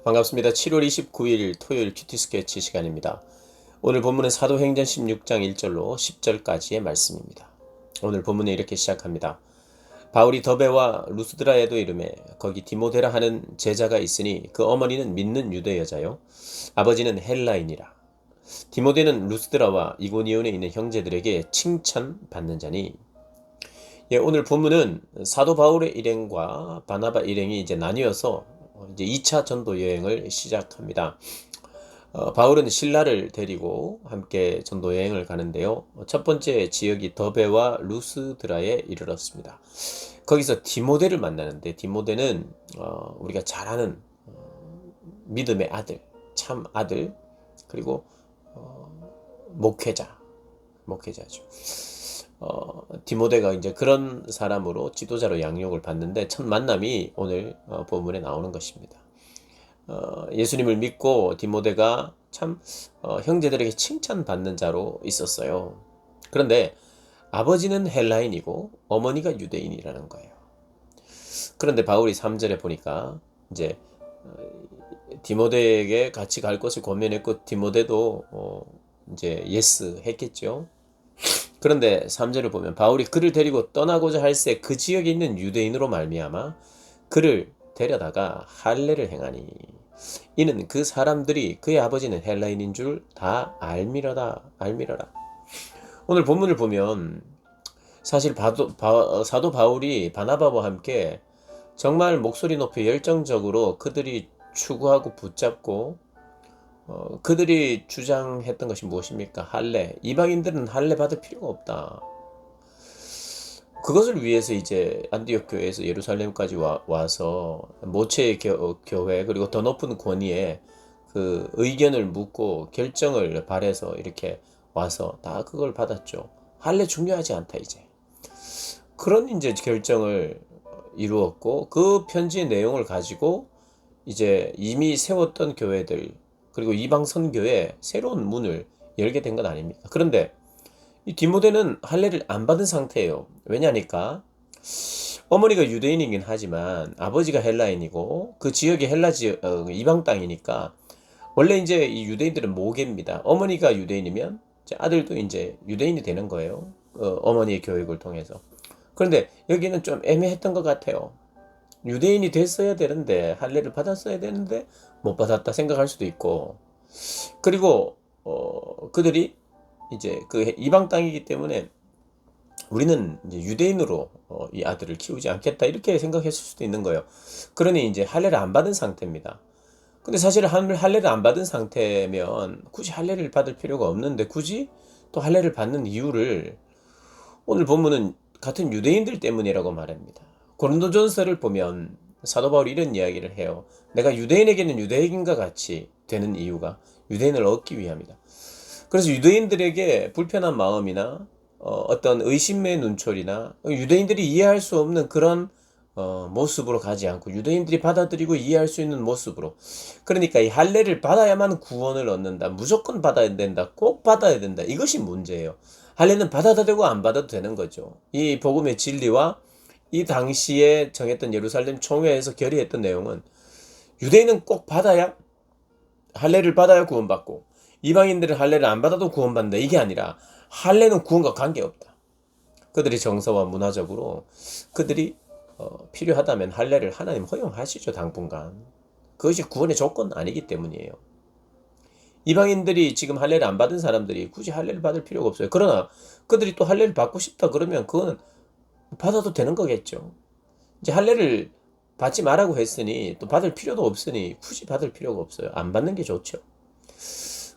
반갑습니다. 7월 29일 토요일 큐티 스케치 시간입니다. 오늘 본문은 사도행전 16장 1절로 10절까지의 말씀입니다. 오늘 본문은 이렇게 시작합니다. 바울이 더베와 루스드라에도 이르매 거기 디모데라 하는 제자가 있으니 그 어머니는 믿는 유대 여자요 아버지는 헬라인이라. 디모데는 루스드라와 이고니온에 있는 형제들에게 칭찬받는 자니. 오늘 본문은 사도 바울의 일행과 바나바 일행이 이제 나뉘어서 이제 2차 전도 여행을 시작합니다. 바울은 신라를 데리고 함께 전도 여행을 가는데요. 첫 번째 지역이 더베와 루스드라에 이르렀습니다. 거기서 디모데를 만나는데 디모데는 우리가 잘 아는 믿음의 아들, 참 아들, 그리고 목회자죠. 디모데가 이제 그런 사람으로 지도자로 양육을 받는데 첫 만남이 오늘 본문에 나오는 것입니다. 예수님을 믿고 디모데가 참 형제들에게 칭찬받는 자로 있었어요. 그런데 아버지는 헬라인이고 어머니가 유대인이라는 거예요. 그런데 바울이 3절에 보니까 이제 디모데에게 같이 갈 것을 권면했고 디모데도 이제 예스 했겠죠. 그런데 3절을 보면 바울이 그를 데리고 떠나고자 할새 그 지역에 있는 유대인으로 말미암아 그를 데려다가 할례를 행하니 이는 그 사람들이 그의 아버지는 헬라인인 줄 다 알미러라. 오늘 본문을 보면 사실 사도 바울이 바나바와 함께 정말 목소리 높여 열정적으로 그들이 추구하고 붙잡고 그들이 주장했던 것이 무엇입니까? 할례. 이방인들은 할례 받을 필요가 없다. 그것을 위해서 이제 안디옥 교회에서 예루살렘까지 와서 모체 교회 그리고 더 높은 권위에 그 의견을 묻고 결정을 발해서 이렇게 와서 다 그걸 받았죠. 할례 중요하지 않다 이제. 그런 이제 결정을 이루었고 그 편지의 내용을 가지고 이제 이미 세웠던 교회들 그리고 이방 선교에 새로운 문을 열게 된 건 아닙니까? 그런데 이 디모데는 할례를 안 받은 상태예요. 왜냐니까 어머니가 유대인이긴 하지만 아버지가 헬라인이고 그 지역이 헬라 지역 이방 땅이니까 원래 이제 이 유대인들은 모계입니다. 어머니가 유대인이면 아들도 이제 유대인이 되는 거예요. 어머니의 교육을 통해서. 그런데 여기는 좀 애매했던 것 같아요. 유대인이 됐어야 되는데 할례를 받았어야 되는데 못 받았다 생각할 수도 있고 그리고 그들이 이제 그 이방 땅이기 때문에 우리는 이제 유대인으로 이 아들을 키우지 않겠다 이렇게 생각했을 수도 있는 거예요. 그러니 이제 할례를 안 받은 상태입니다. 근데 사실 할례를 안 받은 상태면 굳이 할례를 받을 필요가 없는데 굳이 또 할례를 받는 이유를 오늘 본문은 같은 유대인들 때문이라고 말합니다. 고린도전서를 보면 사도 바울이 이런 이야기를 해요. 내가 유대인에게는 유대인과 같이 되는 이유가 유대인을 얻기 위함이다. 그래서 유대인들에게 불편한 마음이나 어떤 의심의 눈초리나 유대인들이 이해할 수 없는 그런 모습으로 가지 않고 유대인들이 받아들이고 이해할 수 있는 모습으로 그러니까 이 할례를 받아야만 구원을 얻는다. 무조건 받아야 된다. 꼭 받아야 된다. 이것이 문제예요. 할례는 받아도 되고 안 받아도 되는 거죠. 이 복음의 진리와 이 당시에 정했던 예루살렘 총회에서 결의했던 내용은 유대인은 꼭 받아야 할례를 받아야 구원받고 이방인들은 할례를 안 받아도 구원받는다. 이게 아니라 할례는 구원과 관계없다. 그들이 정서와 문화적으로 그들이 필요하다면 할례를 하나님 허용하시죠. 당분간. 그것이 구원의 조건 아니기 때문이에요. 이방인들이 지금 할례를 안 받은 사람들이 굳이 할례를 받을 필요가 없어요. 그러나 그들이 또 할례를 받고 싶다 그러면 그거는 받아도 되는 거겠죠. 이제 할례를 받지 말라고 했으니 또 받을 필요도 없으니 굳이 받을 필요가 없어요. 안 받는 게 좋죠.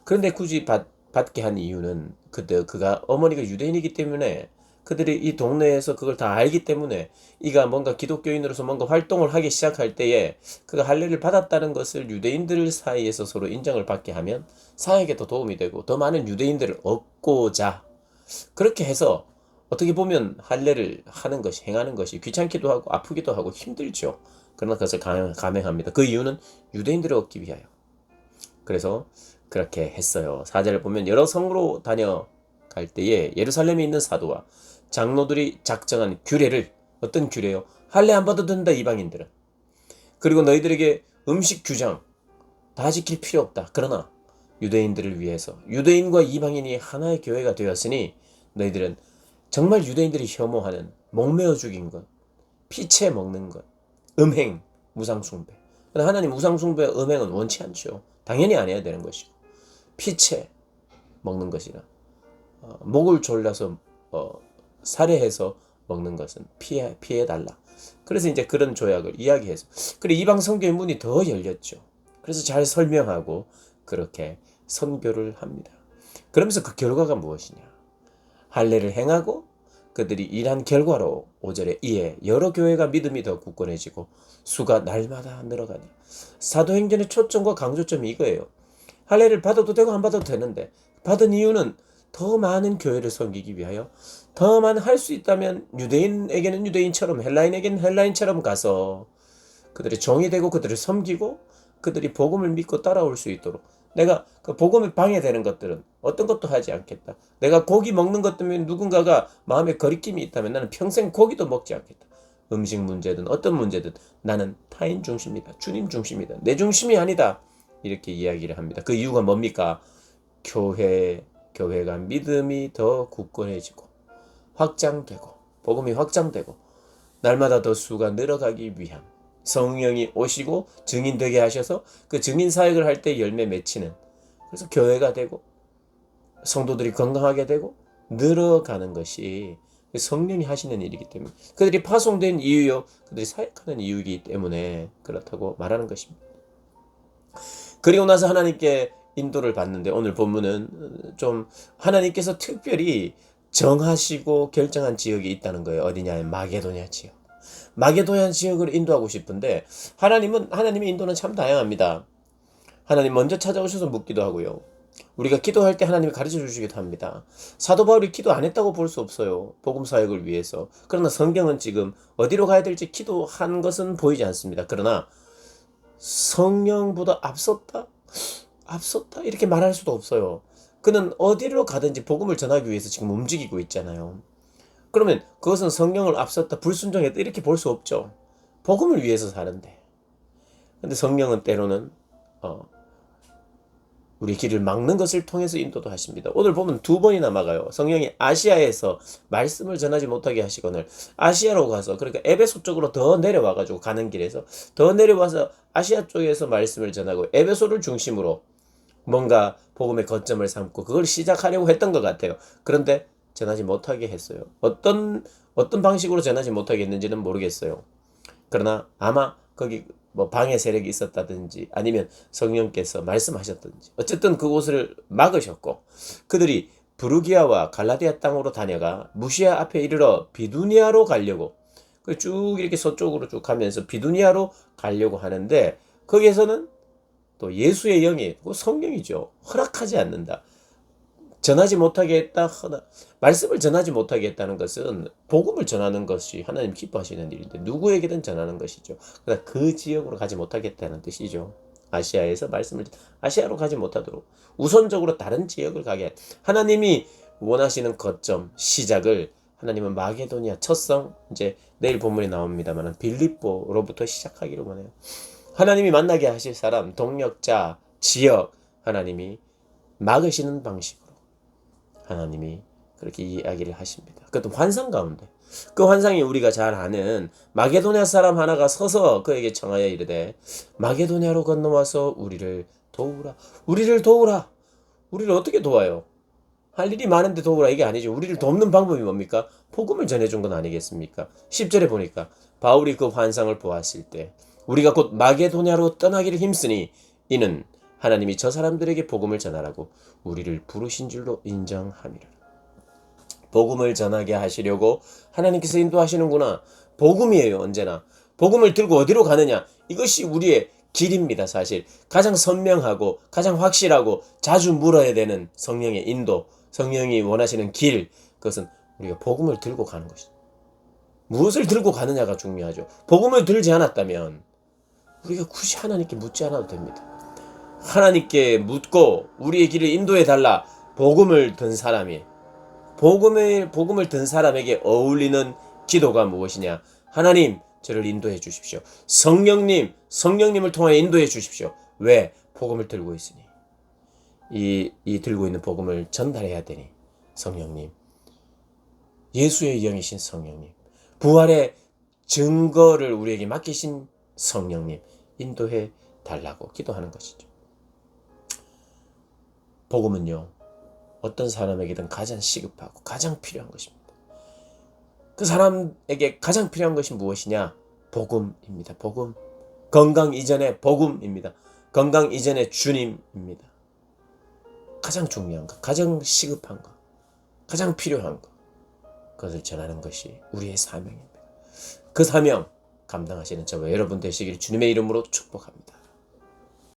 그런데 굳이 받게 한 이유는 그가 어머니가 유대인이기 때문에 그들이 이 동네에서 그걸 다 알기 때문에 이가 뭔가 기독교인으로서 뭔가 활동을 하기 시작할 때에 그가 할례를 받았다는 것을 유대인들 사이에서 서로 인정을 받게 하면 사역에도 도움이 되고 더 많은 유대인들을 얻고자 그렇게 해서 어떻게 보면 할례를 하는 것이 행하는 것이 귀찮기도 하고 아프기도 하고 힘들죠. 그러나 그것을 감행합니다. 그 이유는 유대인들을 얻기 위하여. 그래서 그렇게 했어요. 4절을 보면 여러 성으로 다녀갈 때에 예루살렘에 있는 사도와 장로들이 작정한 규례를 어떤 규례요? 할례 안 받아도 된다 이방인들은. 그리고 너희들에게 음식 규정 다 지킬 필요 없다. 그러나 유대인들을 위해서 유대인과 이방인이 하나의 교회가 되었으니 너희들은 정말 유대인들이 혐오하는 목매어 죽인 것, 피채 먹는 것, 음행, 무상숭배. 하나님 우상숭배, 음행은 원치 않죠. 당연히 안 해야 되는 것이고 피채 먹는 것이나 목을 졸라서 살해해서 먹는 것은 피해달라. 그래서 이제 그런 조약을 이야기해서 그래 이방 선교의 문이 더 열렸죠. 그래서 잘 설명하고 그렇게 선교를 합니다. 그러면서 그 결과가 무엇이냐? 할례를 행하고 그들이 일한 결과로 5절에 이에 여러 교회가 믿음이 더 굳건해지고 수가 날마다 늘어가니. 사도행전의 초점과 강조점이 이거예요. 할례를 받아도 되고 안 받아도 되는데 받은 이유는 더 많은 교회를 섬기기 위하여 더 많은 할 수 있다면 유대인에게는 유대인처럼 헬라인에게는 헬라인처럼 가서 그들의 종이 되고 그들을 섬기고 그들이 복음을 믿고 따라올 수 있도록 내가 그 복음에 방해되는 것들은 어떤 것도 하지 않겠다. 내가 고기 먹는 것 때문에 누군가가 마음에 거리낌이 있다면 나는 평생 고기도 먹지 않겠다. 음식 문제든 어떤 문제든 나는 타인 중심이다. 주님 중심이다. 내 중심이 아니다. 이렇게 이야기를 합니다. 그 이유가 뭡니까? 교회가 믿음이 더 굳건해지고 확장되고 복음이 확장되고 날마다 더 수가 늘어가기 위함. 성령이 오시고 증인되게 하셔서 그 증인 사역을 할 때 열매 맺히는 그래서 교회가 되고 성도들이 건강하게 되고 늘어가는 것이 성령이 하시는 일이기 때문에 그들이 파송된 이유요 그들이 사역하는 이유이기 때문에 그렇다고 말하는 것입니다. 그리고 나서 하나님께 인도를 받는데 오늘 본문은 좀 하나님께서 특별히 정하시고 결정한 지역이 있다는 거예요. 어디냐? 마게도냐 지역. 마게도냐 지역을 인도하고 싶은데 하나님의 인도는 참 다양합니다. 하나님 먼저 찾아오셔서 묻기도 하고요. 우리가 기도할 때 하나님이 가르쳐 주시기도 합니다. 사도 바울이 기도 안 했다고 볼 수 없어요. 복음 사역을 위해서. 그러나 성경은 지금 어디로 가야 될지 기도한 것은 보이지 않습니다. 그러나 성령보다 앞섰다 이렇게 말할 수도 없어요. 그는 어디로 가든지 복음을 전하기 위해서 지금 움직이고 있잖아요. 그러면 그것은 성령을 앞섰다 불순종했다 이렇게 볼 수 없죠. 복음을 위해서 사는데. 근데 성령은 때로는 우리 길을 막는 것을 통해서 인도도 하십니다. 오늘 보면 2번이나 막아요. 성령이 아시아에서 말씀을 전하지 못하게 하시거늘 아시아로 가서 그러니까 에베소 쪽으로 더 내려와가지고 가는 길에서 더 내려와서 아시아 쪽에서 말씀을 전하고 에베소를 중심으로 뭔가 복음의 거점을 삼고 그걸 시작하려고 했던 것 같아요. 그런데 전하지 못하게 했어요. 어떤 방식으로 전하지 못하게 했는지는 모르겠어요. 그러나 아마 거기 뭐 방해 세력이 있었다든지 아니면 성령께서 말씀하셨든지 어쨌든 그곳을 막으셨고 그들이 부르기아와 갈라디아 땅으로 다녀가 무시아 앞에 이르러 비두니아로 가려고 쭉 이렇게 서쪽으로 쭉 가면서 비두니아로 가려고 하는데 거기에서는 또 예수의 영이 성령이죠. 허락하지 않는다. 전하지 못하게 했다. 말씀을 전하지 못하게 했다는 것은 복음을 전하는 것이 하나님 기뻐하시는 일인데 누구에게든 전하는 것이죠. 그러나 그 지역으로 가지 못하겠다는 뜻이죠. 아시아에서 아시아로 가지 못하도록 우선적으로 다른 지역을 가게 하나님이 원하시는 거점 시작을 하나님은 마게도니아 첫성 이제 내일 본문에 나옵니다만 빌립보로부터 시작하기를 원해요. 하나님이 만나게 하실 사람 동력자 지역 하나님이 막으시는 방식으로 하나님이 그렇게 이야기를 하십니다. 그것도 환상 가운데 그 환상이 우리가 잘 아는 마게도냐 사람 하나가 서서 그에게 청하여 이르되 마게도냐로 건너와서 우리를 도우라. 우리를 어떻게 도와요? 할 일이 많은데 도우라 이게 아니죠. 우리를 돕는 방법이 뭡니까? 복음을 전해준 건 아니겠습니까? 10절에 보니까 바울이 그 환상을 보았을 때 우리가 곧 마게도냐로 떠나기를 힘쓰니 이는 하나님이 저 사람들에게 복음을 전하라고 우리를 부르신 줄로 인정함이라. 복음을 전하게 하시려고 하나님께서 인도하시는구나. 복음이에요. 언제나 복음을 들고 어디로 가느냐 이것이 우리의 길입니다. 사실 가장 선명하고 가장 확실하고 자주 물어야 되는 성령의 인도 성령이 원하시는 길 그것은 우리가 복음을 들고 가는 것이죠. 무엇을 들고 가느냐가 중요하죠. 복음을 들지 않았다면 우리가 굳이 하나님께 묻지 않아도 됩니다. 하나님께 묻고 우리의 길을 인도해 달라. 복음을 든 사람이 복음을 든 사람에게 어울리는 기도가 무엇이냐? 하나님 저를 인도해 주십시오. 성령님을 통하여 인도해 주십시오. 왜? 복음을 들고 있으니 이 들고 있는 복음을 전달해야 되니 성령님, 예수의 영이신 성령님, 부활의 증거를 우리에게 맡기신 성령님 인도해 달라고 기도하는 것이죠. 복음은요, 어떤 사람에게든 가장 시급하고 가장 필요한 것입니다. 그 사람에게 가장 필요한 것이 무엇이냐? 복음입니다. 복음. 건강 이전의 복음입니다. 건강 이전의 주님입니다. 가장 중요한 것, 가장 시급한 것, 가장 필요한 것, 그것을 전하는 것이 우리의 사명입니다. 그 사명 감당하시는 저와 여러분 되시길 주님의 이름으로 축복합니다.